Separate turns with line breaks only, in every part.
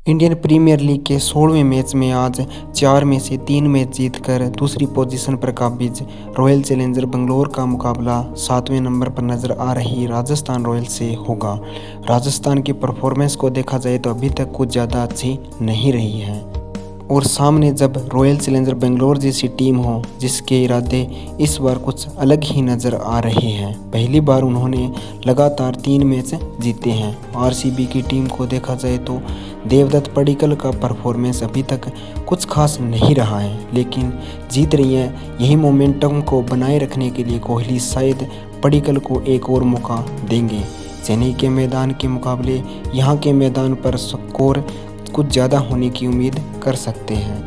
Indian premiere league के 16वें match में आज 4 में से 3 मैच जीतकर दूसरी पोजीशन पर काबिज रॉयल चैलेंजर बेंगलोर का मुकाबला 7वें नंबर पर नजर आ रही राजस्थान रॉयल्स से होगा। राजस्थान की परफॉर्मेंस को देखा जाए तो अभी तक कुछ ज़्यादा अच्छी नहीं रही है और सामने जब रॉयल चैलेंजर बेंगलोर जैसी टीम हो जिसके इरादे इस बार कुछ अलग ही नज़र आ रहे हैं। पहली बार उन्होंने लगातार 3 मैच जीते हैं। आरसीबी की टीम को देखा जाए तो देवदत्त पडिक्कल का परफॉर्मेंस अभी तक कुछ खास नहीं रहा है, लेकिन जीत रही है। यही मोमेंटम को बनाए रखने के लिए कोहली शायद पडिक्कल को एक और मौका देंगे। चेन्नई के मैदान के मुकाबले यहाँ के मैदान पर स्कोर कुछ ज़्यादा होने की उम्मीद कर सकते हैं।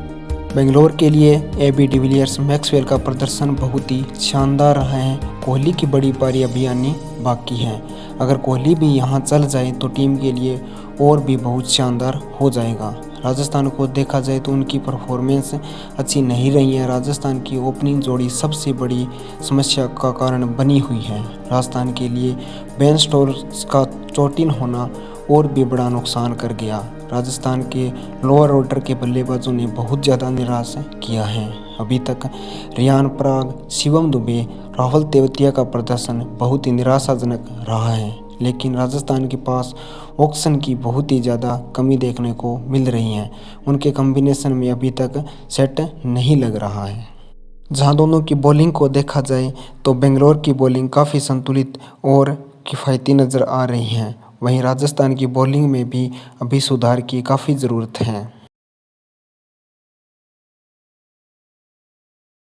बेंगलोर के लिए एबी डिविलियर्स मैक्सवेल का प्रदर्शन बहुत ही शानदार रहा है। कोहली की बड़ी पारी अभी आनी बाकी है। अगर कोहली भी यहाँ चल जाए तो टीम के लिए और भी बहुत शानदार हो जाएगा। राजस्थान को देखा जाए तो उनकी परफॉर्मेंस अच्छी नहीं रही है। राजस्थान की ओपनिंग जोड़ी सबसे बड़ी समस्या का कारण बनी हुई है। राजस्थान के लिए बेन स्टोक्स का चोटिल होना और भी बड़ा नुकसान कर गया। राजस्थान के लोअर ऑर्डर के बल्लेबाजों ने बहुत ज़्यादा निराश किया है। अभी तक रियान पराग, शिवम दुबे, राहुल तेवतिया का प्रदर्शन बहुत ही निराशाजनक रहा है, लेकिन राजस्थान के पास ऑप्शन की बहुत ही ज़्यादा कमी देखने को मिल रही है। उनके कॉम्बिनेशन में अभी तक सेट नहीं लग रहा है। जहां दोनों की बॉलिंग को देखा जाए तो बेंगलोर की बॉलिंग काफ़ी संतुलित और किफ़ायती नज़र आ रही है। वहीं राजस्थान की बॉलिंग में भी अभी सुधार की काफ़ी ज़रूरत है।